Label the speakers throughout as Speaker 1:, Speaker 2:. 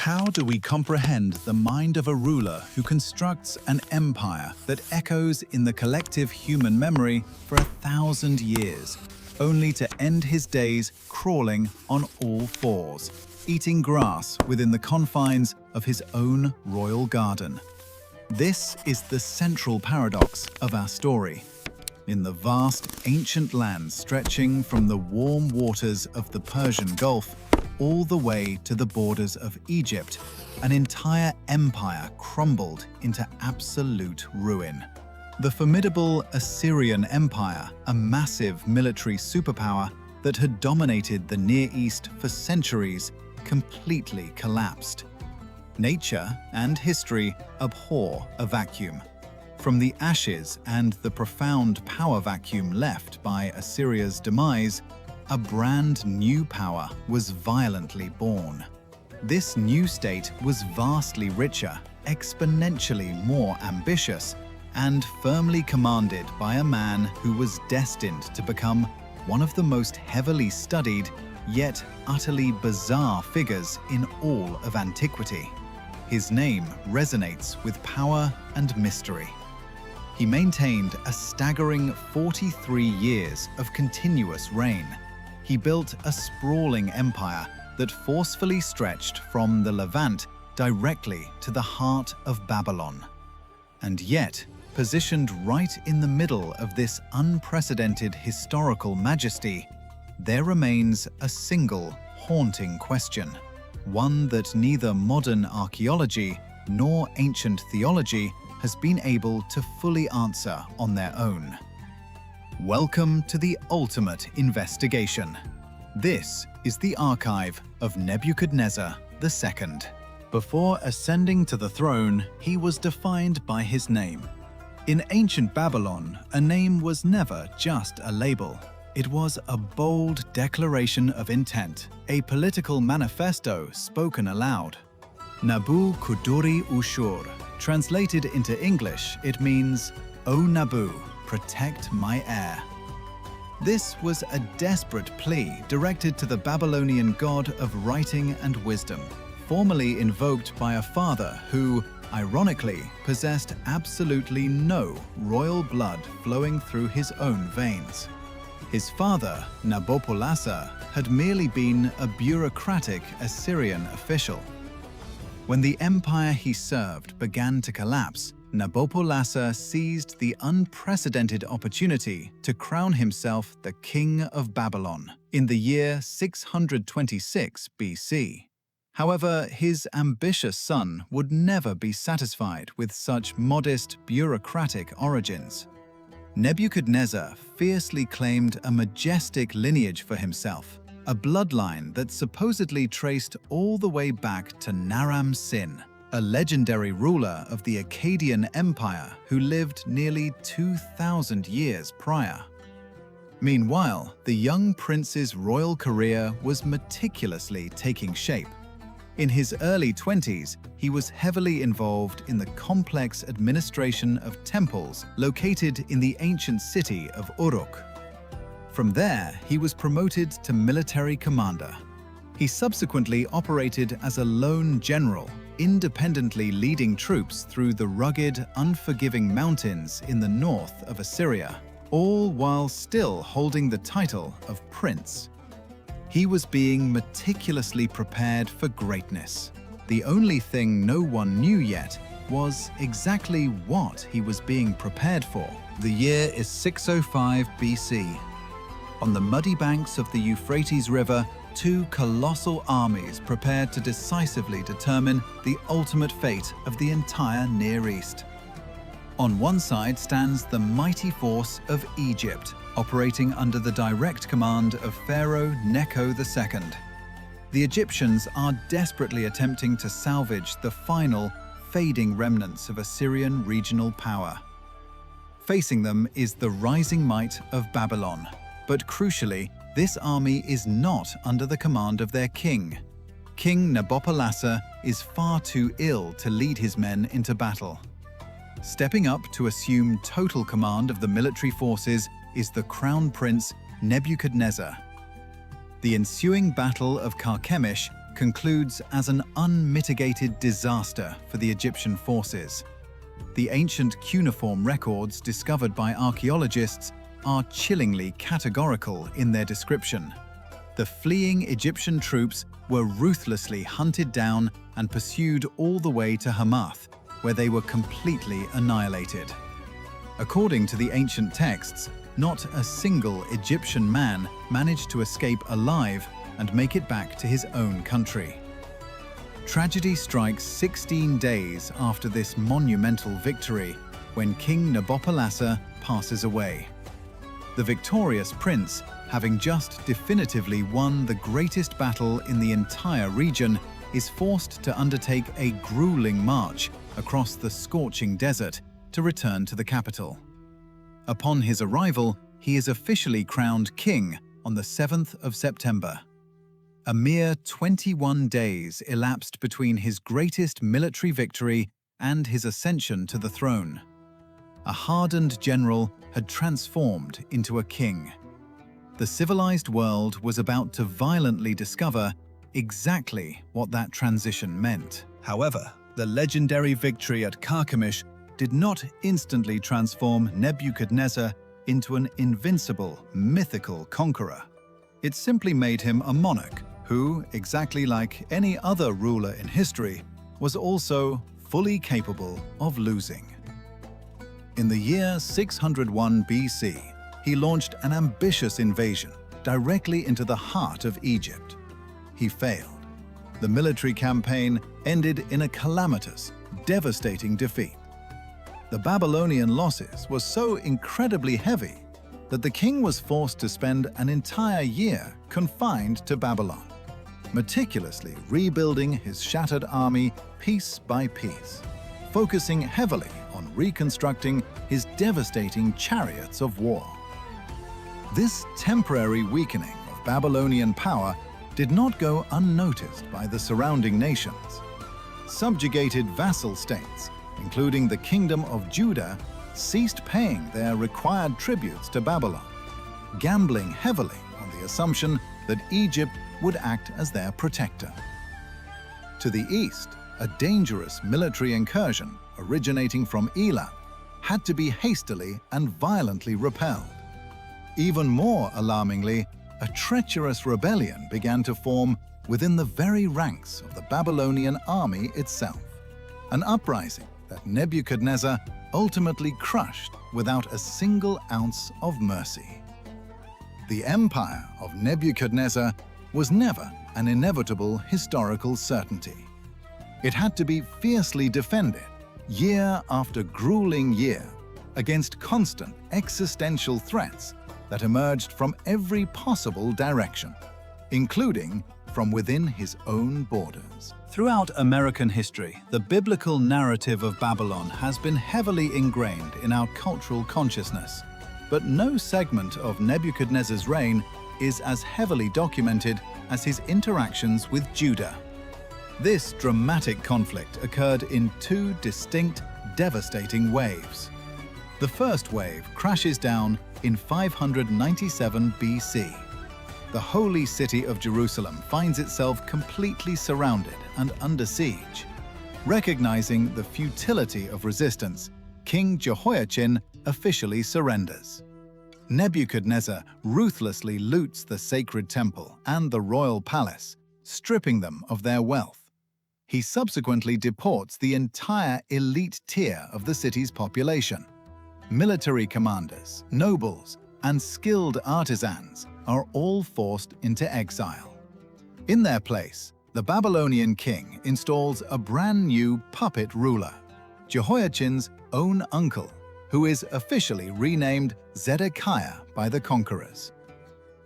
Speaker 1: How do we comprehend the mind of a ruler who constructs an empire that echoes in the collective human memory for 1,000 years, only to end his days crawling on all fours, eating grass within the confines of his own royal garden? This is the central paradox of our story. In the vast, ancient lands stretching from the warm waters of the Persian Gulf all the way to the borders of Egypt, an entire empire crumbled into absolute ruin. The formidable Assyrian Empire, a massive military superpower that had dominated the Near East for centuries, completely collapsed. Nature and history abhor a vacuum. From the ashes and the profound power vacuum left by Assyria's demise, a brand new power was violently born. This new state was vastly richer, exponentially more ambitious, and firmly commanded by a man who was destined to become one of the most heavily studied, yet utterly bizarre figures in all of antiquity. His name resonates with power and mystery. He maintained a staggering 43 years of continuous reign. He built a sprawling empire that forcefully stretched from the Levant directly to the heart of Babylon. And yet, positioned right in the middle of this unprecedented historical majesty, there remains a single haunting question, one that neither modern archaeology nor ancient theology has been able to fully answer on their own. Welcome to the ultimate investigation. This is the archive of Nebuchadnezzar II. Before ascending to the throne, he was defined by his name. In ancient Babylon, a name was never just a label. It was a bold declaration of intent, a political manifesto spoken aloud. Nabu Kuduri Ushur. Translated into English, it means, "O Nabu, protect my heir." This was a desperate plea directed to the Babylonian god of writing and wisdom, formerly invoked by a father who, ironically, possessed absolutely no royal blood flowing through his own veins. His father, Nabopolassar, had merely been a bureaucratic Assyrian official. When the empire he served began to collapse, Nabopolassar seized the unprecedented opportunity to crown himself the king of Babylon in the year 626 BC. However, his ambitious son would never be satisfied with such modest bureaucratic origins. Nebuchadnezzar fiercely claimed a majestic lineage for himself, a bloodline that supposedly traced all the way back to Naram-Sin, a legendary ruler of the Akkadian Empire who lived nearly 2,000 years prior. Meanwhile, the young prince's royal career was meticulously taking shape. In his early 20s, he was heavily involved in the complex administration of temples located in the ancient city of Uruk. From there, he was promoted to military commander. He subsequently operated as a lone general, independently leading troops through the rugged, unforgiving mountains in the north of Assyria, all while still holding the title of prince. He was being meticulously prepared for greatness. The only thing no one knew yet was exactly what he was being prepared for. The year is 605 BC. On the muddy banks of the Euphrates River, two colossal armies prepared to decisively determine the ultimate fate of the entire Near East. On one side stands the mighty force of Egypt, operating under the direct command of Pharaoh Necho II. The Egyptians are desperately attempting to salvage the final, fading remnants of Assyrian regional power. Facing them is the rising might of Babylon. But crucially, this army is not under the command of their king. King Nabopolassar is far too ill to lead his men into battle. Stepping up to assume total command of the military forces is the crown prince Nebuchadnezzar. The ensuing Battle of Carchemish concludes as an unmitigated disaster for the Egyptian forces. The ancient cuneiform records discovered by archaeologists are chillingly categorical in their description. The fleeing Egyptian troops were ruthlessly hunted down and pursued all the way to Hamath, where they were completely annihilated. According to the ancient texts, not a single Egyptian man managed to escape alive and make it back to his own country. Tragedy strikes 16 days after this monumental victory, when King Nabopolassar passes away. The victorious prince, having just definitively won the greatest battle in the entire region, is forced to undertake a grueling march across the scorching desert to return to the capital. Upon his arrival, he is officially crowned king on the 7th of September. A mere 21 days elapsed between his greatest military victory and his ascension to the throne. A hardened general had transformed into a king. The civilized world was about to violently discover exactly what that transition meant. However, the legendary victory at Carchemish did not instantly transform Nebuchadnezzar into an invincible, mythical conqueror. It simply made him a monarch who, exactly like any other ruler in history, was also fully capable of losing. In the year 601 BC, he launched an ambitious invasion directly into the heart of Egypt. He failed. The military campaign ended in a calamitous, devastating defeat. The Babylonian losses were so incredibly heavy that the king was forced to spend an entire year confined to Babylon, meticulously rebuilding his shattered army piece by piece, focusing heavily on reconstructing his devastating chariots of war. This temporary weakening of Babylonian power did not go unnoticed by the surrounding nations. Subjugated vassal states, including the Kingdom of Judah, ceased paying their required tributes to Babylon, gambling heavily on the assumption that Egypt would act as their protector. To the east, a dangerous military incursion originating from Elam had to be hastily and violently repelled. Even more alarmingly, a treacherous rebellion began to form within the very ranks of the Babylonian army itself, an uprising that Nebuchadnezzar ultimately crushed without a single ounce of mercy. The empire of Nebuchadnezzar was never an inevitable historical certainty. It had to be fiercely defended, year after grueling year, against constant existential threats that emerged from every possible direction, including from within his own borders. Throughout American history, the biblical narrative of Babylon has been heavily ingrained in our cultural consciousness, but no segment of Nebuchadnezzar's reign is as heavily documented as his interactions with Judah. This dramatic conflict occurred in two distinct, devastating waves. The first wave crashes down in 597 BC. The holy city of Jerusalem finds itself completely surrounded and under siege. Recognizing the futility of resistance, King Jehoiachin officially surrenders. Nebuchadnezzar ruthlessly loots the sacred temple and the royal palace, stripping them of their wealth. He subsequently deports the entire elite tier of the city's population. Military commanders, nobles, and skilled artisans are all forced into exile. In their place, the Babylonian king installs a brand new puppet ruler, Jehoiachin's own uncle, who is officially renamed Zedekiah by the conquerors.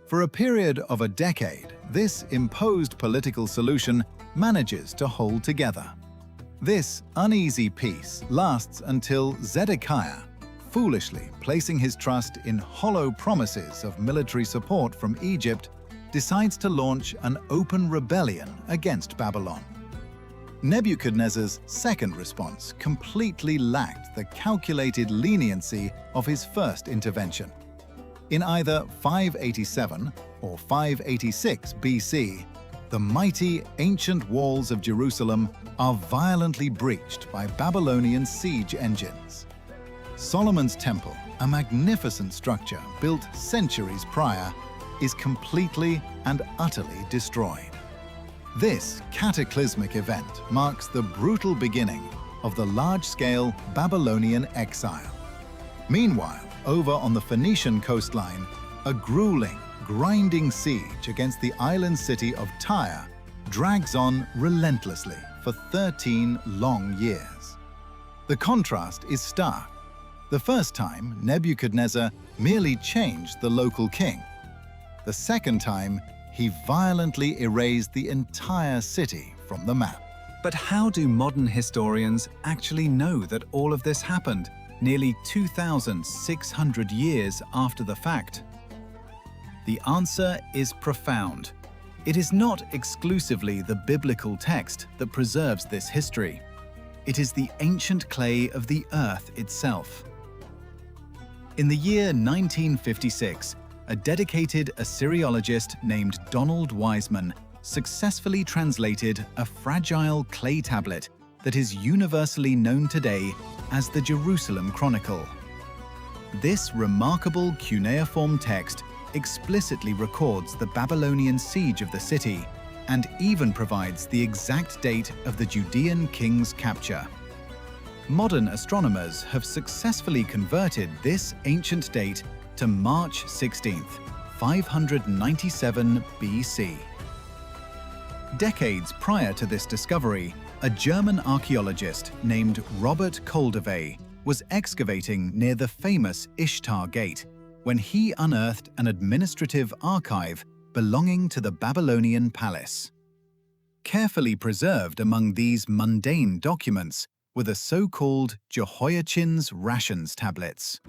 Speaker 1: For a period of a decade, this imposed political solution manages to hold together. This uneasy peace lasts until Zedekiah, foolishly placing his trust in hollow promises of military support from Egypt, decides to launch an open rebellion against Babylon. Nebuchadnezzar's second response completely lacked the calculated leniency of his first intervention. In either 587 or 586 BC, the mighty ancient walls of Jerusalem are violently breached by Babylonian siege engines. Solomon's Temple, a magnificent structure built centuries prior, is completely and utterly destroyed. This cataclysmic event marks the brutal beginning of the large-scale Babylonian exile. Meanwhile, over on the Phoenician coastline, a grueling, grinding siege against the island city of Tyre drags on relentlessly for 13 long years. The contrast is stark. The first time, Nebuchadnezzar merely changed the local king. The second time, he violently erased the entire city from the map.
Speaker 2: But how do modern historians actually know that all of this happened nearly 2,600 years after the fact? The answer is profound. It is not exclusively the biblical text that preserves this history. It is the ancient clay of the earth itself. In the year 1956, a dedicated Assyriologist named Donald Wiseman successfully translated a fragile clay tablet that is universally known today as the Jerusalem Chronicle. This remarkable cuneiform text explicitly records the Babylonian siege of the city and even provides the exact date of the Judean king's capture. Modern astronomers have successfully converted this ancient date to March 16, 597 BC. Decades prior to this discovery, a German archaeologist named Robert Koldewey was excavating near the famous Ishtar Gate when he unearthed an administrative archive belonging to the Babylonian palace. Carefully preserved among these mundane documents were the so-called Jehoiachin's rations tablets.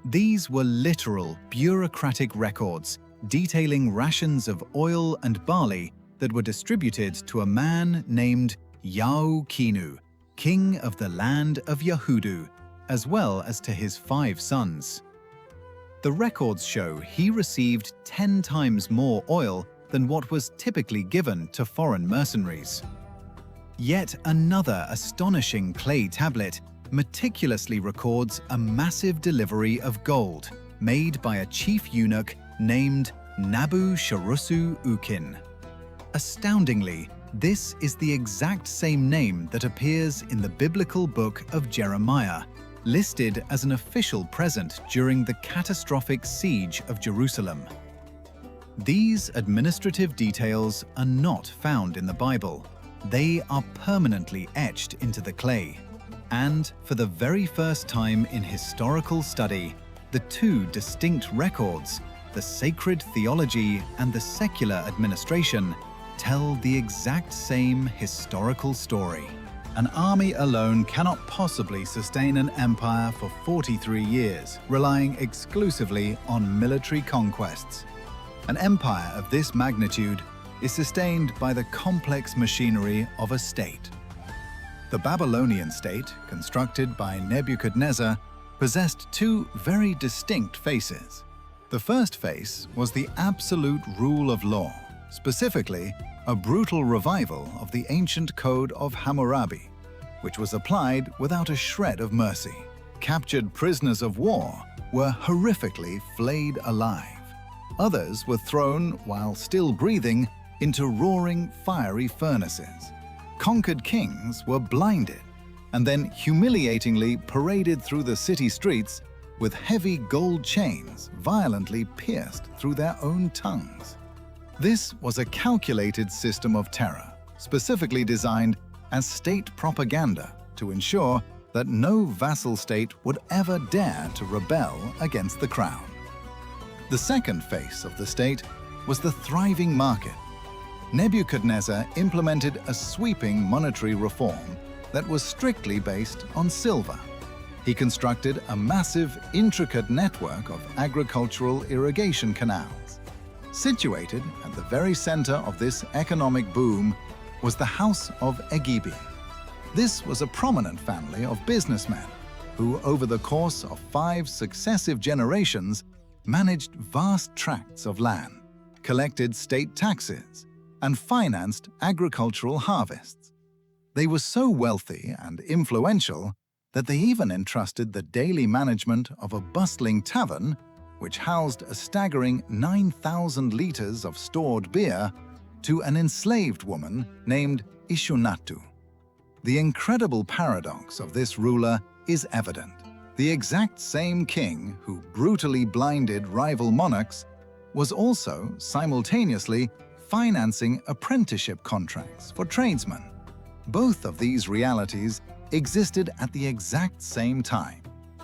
Speaker 2: These were literal, bureaucratic records detailing rations of oil and barley that were distributed to a man named Yaukinu, king of the land of Yahudu, as well as to his 5 sons. The records show he received 10 times more oil than what was typically given to foreign mercenaries. Yet another astonishing clay tablet meticulously records a massive delivery of gold made by a chief eunuch named Nabu-Sharusu-Ukin. Astoundingly, this is the exact same name that appears in the biblical book of Jeremiah, listed as an official present during the catastrophic siege of Jerusalem. These administrative details are not found in the Bible. They are permanently etched into the clay. And for the very first time in historical study, the 2 distinct records, the sacred theology and the secular administration, tell the exact same historical story. An army alone cannot possibly sustain an empire for 43 years, relying exclusively on military conquests. An empire of this magnitude is sustained by the complex machinery of a state. The Babylonian state, constructed by Nebuchadnezzar, possessed 2 very distinct faces. The first face was the absolute rule of law, specifically a brutal revival of the ancient code of Hammurabi, which was applied without a shred of mercy. Captured prisoners of war were horrifically flayed alive. Others were thrown, while still breathing, into roaring, fiery furnaces. Conquered kings were blinded and then humiliatingly paraded through the city streets with heavy gold chains violently pierced through their own tongues. This was a calculated system of terror, specifically designed as state propaganda to ensure that no vassal state would ever dare to rebel against the crown. The second face of the state was the thriving market. Nebuchadnezzar implemented a sweeping monetary reform that was strictly based on silver. He constructed a massive, intricate network of agricultural irrigation canals. Situated at the very center of this economic boom was the House of Egibi. This was a prominent family of businessmen who, over the course of 5 successive generations, managed vast tracts of land, collected state taxes, and financed agricultural harvests. They were so wealthy and influential that they even entrusted the daily management of a bustling tavern, which housed a staggering 9,000 liters of stored beer, to an enslaved woman named Ishunatu. The incredible paradox of this ruler is evident. The exact same king who brutally blinded rival monarchs was also simultaneously financing apprenticeship contracts for tradesmen. Both of these realities existed at the exact same time,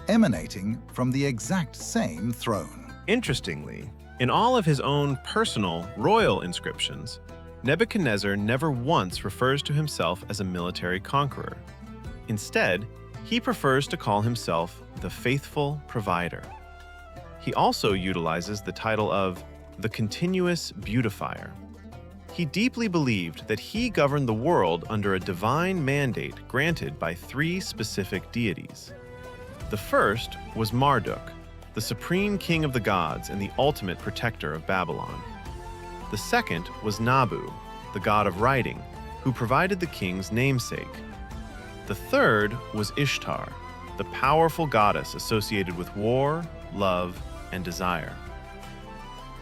Speaker 2: emanating from the exact same throne.
Speaker 3: Interestingly, in all of his own personal royal inscriptions, Nebuchadnezzar never once refers to himself as a military conqueror. Instead, he prefers to call himself the faithful provider. He also utilizes the title of the continuous beautifier. He deeply believed that he governed the world under a divine mandate granted by three specific deities. The first was Marduk, the supreme king of the gods and the ultimate protector of Babylon. The second was Nabu, the god of writing, who provided the king's namesake. The third was Ishtar, the powerful goddess associated with war, love, and desire.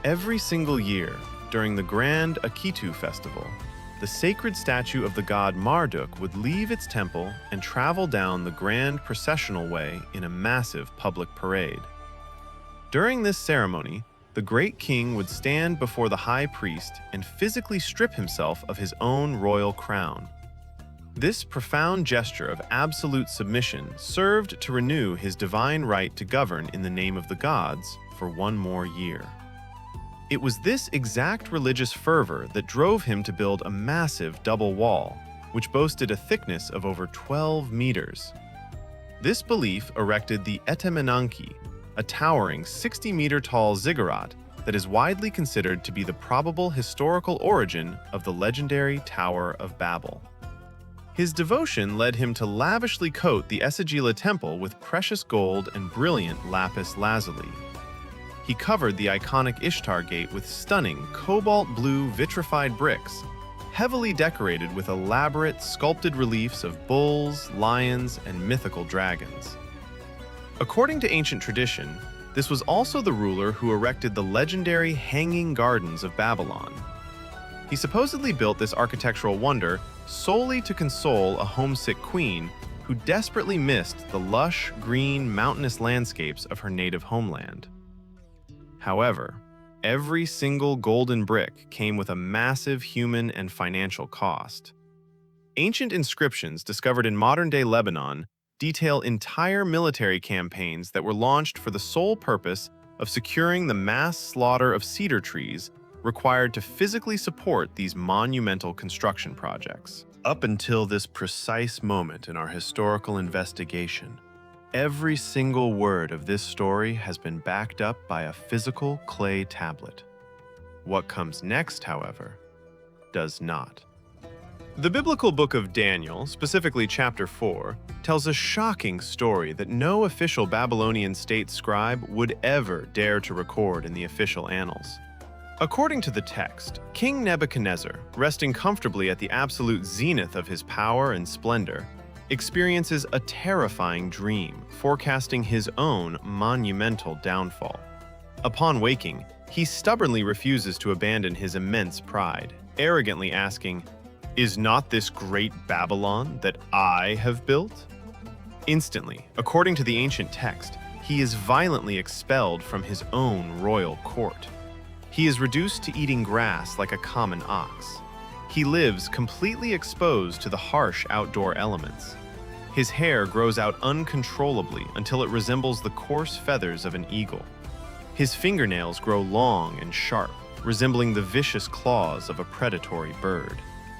Speaker 3: Every single year, during the grand Akitu festival, the sacred statue of the god Marduk would leave its temple and travel down the grand processional way in a massive public parade. During this ceremony, the great king would stand before the high priest and physically strip himself of his own royal crown. This profound gesture of absolute submission served to renew his divine right to govern in the name of the gods for one more year. It was this exact religious fervor that drove him to build a massive double wall, which boasted a thickness of over 12 meters. This belief erected the Etemenanki, a towering 60-meter-tall ziggurat that is widely considered to be the probable historical origin of the legendary Tower of Babel. His devotion led him to lavishly coat the Esagila temple with precious gold and brilliant lapis lazuli. He covered the iconic Ishtar Gate with stunning cobalt-blue vitrified bricks, heavily decorated with elaborate sculpted reliefs of bulls, lions, and mythical dragons. According to ancient tradition, this was also the ruler who erected the legendary Hanging Gardens of Babylon. He supposedly built this architectural wonder solely to console a homesick queen who desperately missed the lush, green, mountainous landscapes of her native homeland. However, every single golden brick came with a massive human and financial cost. Ancient inscriptions discovered in modern-day Lebanon detail entire military campaigns that were launched for the sole purpose of securing the mass slaughter of cedar trees required to physically support these monumental construction projects. Up until this precise moment in our historical investigation, every single word of this story has been backed up by a physical clay tablet. What comes next, however, does not. The biblical book of Daniel, specifically chapter 4, tells a shocking story that no official Babylonian state scribe would ever dare to record in the official annals. According to the text, King Nebuchadnezzar, resting comfortably at the absolute zenith of his power and splendor, experiences a terrifying dream forecasting his own monumental downfall. Upon waking, he stubbornly refuses to abandon his immense pride, arrogantly asking, "Is not this great Babylon that I have built?" Instantly, according to the ancient text, he is violently expelled from his own royal court. He is reduced to eating grass like a common ox. He lives completely exposed to the harsh outdoor elements. His hair grows out uncontrollably until it resembles the coarse feathers of an eagle. His fingernails grow long and sharp, resembling the vicious claws of a predatory bird.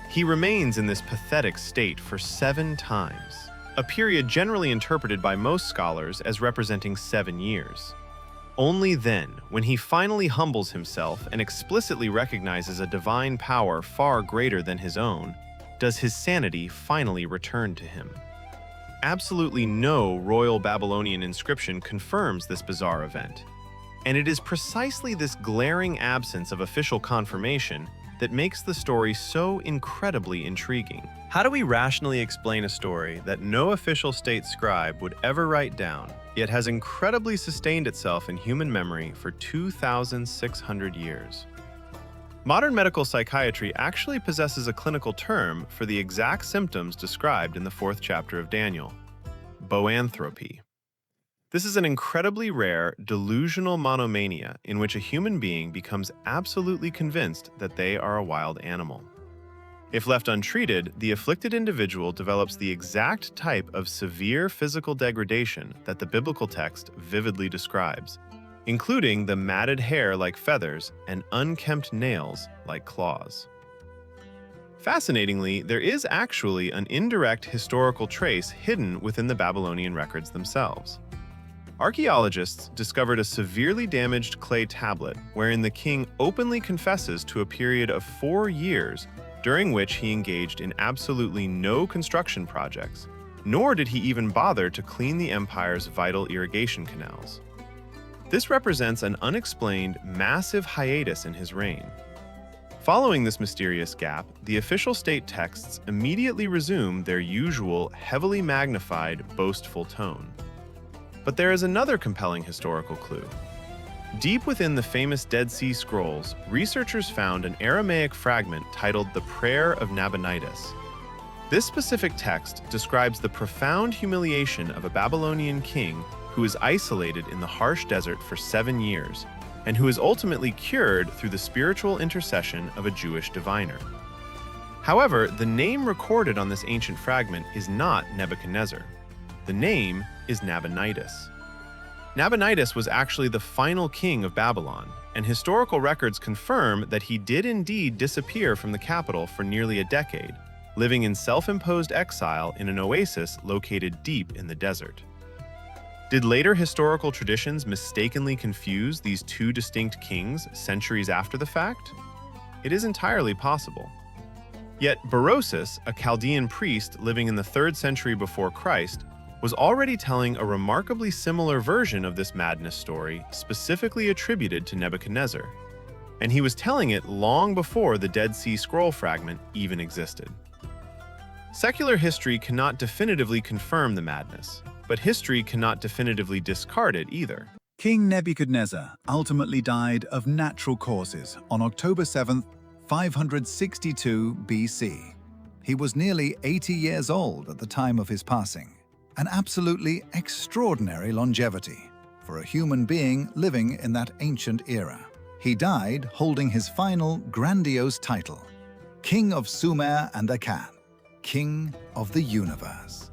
Speaker 3: He remains in this pathetic state for 7 times, a period generally interpreted by most scholars as representing 7 years. Only then, when he finally humbles himself and explicitly recognizes a divine power far greater than his own, does his sanity finally return to him. Absolutely no royal Babylonian inscription confirms this bizarre event, and it is precisely this glaring absence of official confirmation that makes the story so incredibly intriguing. How do we rationally explain a story that no official state scribe would ever write down, yet has incredibly sustained itself in human memory for 2,600 years? Modern medical psychiatry actually possesses a clinical term for the exact symptoms described in the 4th chapter of Daniel: boanthropy. This is an incredibly rare, delusional monomania in which a human being becomes absolutely convinced that they are a wild animal. If left untreated, the afflicted individual develops the exact type of severe physical degradation that the biblical text vividly describes, including the matted hair like feathers and unkempt nails like claws. Fascinatingly, there is actually an indirect historical trace hidden within the Babylonian records themselves. Archaeologists discovered a severely damaged clay tablet wherein the king openly confesses to a period of 4 years during which he engaged in absolutely no construction projects, nor did he even bother to clean the empire's vital irrigation canals. This represents an unexplained, massive hiatus in his reign. Following this mysterious gap, the official state texts immediately resume their usual, heavily magnified, boastful tone. But there is another compelling historical clue. Deep within the famous Dead Sea Scrolls, researchers found an Aramaic fragment titled the Prayer of Nabonidus. This specific text describes the profound humiliation of a Babylonian king who is isolated in the harsh desert for 7 years, and who is ultimately cured through the spiritual intercession of a Jewish diviner. However, the name recorded on this ancient fragment is not Nebuchadnezzar. The name is Nabonidus. Nabonidus was actually the final king of Babylon, and historical records confirm that he did indeed disappear from the capital for nearly a decade, living in self-imposed exile in an oasis located deep in the desert. Did later historical traditions mistakenly confuse these two distinct kings centuries after the fact? It is entirely possible. Yet Berosus, a Chaldean priest living in the 3rd century before Christ, was already telling a remarkably similar version of this madness story specifically attributed to Nebuchadnezzar, and he was telling it long before the Dead Sea Scroll fragment even existed. Secular history cannot definitively confirm the madness, but history cannot definitively discard it either.
Speaker 1: King Nebuchadnezzar ultimately died of natural causes on October 7, 562 BC. He was nearly 80 years old at the time of his passing. An absolutely extraordinary longevity for a human being living in that ancient era. He died holding his final grandiose title, King of Sumer and Akkad, King of the Universe.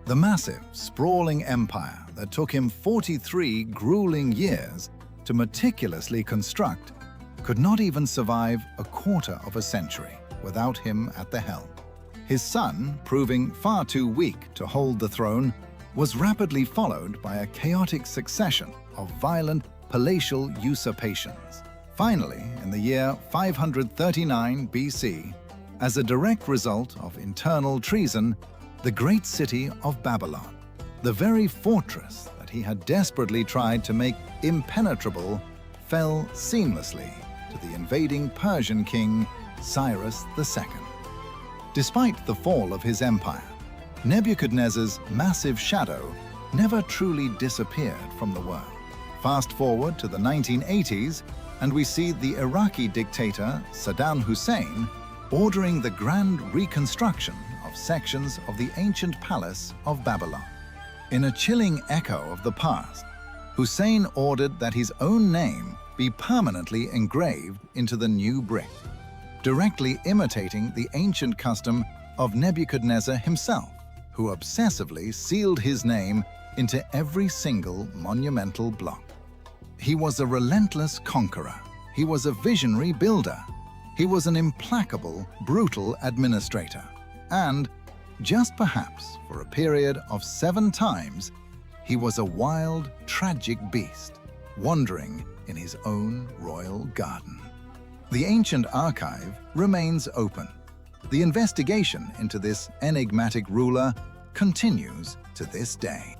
Speaker 1: The massive, sprawling empire that took him 43 grueling years to meticulously construct could not even survive a quarter of a century without him at the helm. His son, proving far too weak to hold the throne, was rapidly followed by a chaotic succession of violent palatial usurpations. Finally, in the year 539 BC, as a direct result of internal treason, the great city of Babylon, the very fortress that he had desperately tried to make impenetrable, fell seamlessly to the invading Persian king Cyrus II. Despite the fall of his empire, Nebuchadnezzar's massive shadow never truly disappeared from the world. Fast forward to the 1980s, and we see the Iraqi dictator Saddam Hussein ordering the grand reconstruction of sections of the ancient palace of Babylon. In a chilling echo of the past, Hussein ordered that his own name be permanently engraved into the new brick, directly imitating the ancient custom of Nebuchadnezzar himself, who obsessively sealed his name into every single monumental block. He was a relentless conqueror. He was a visionary builder. He was an implacable, brutal administrator. And, just perhaps for a period of 7 times, he was a wild, tragic beast, wandering in his own royal garden. The ancient archive remains open. The investigation into this enigmatic ruler continues to this day.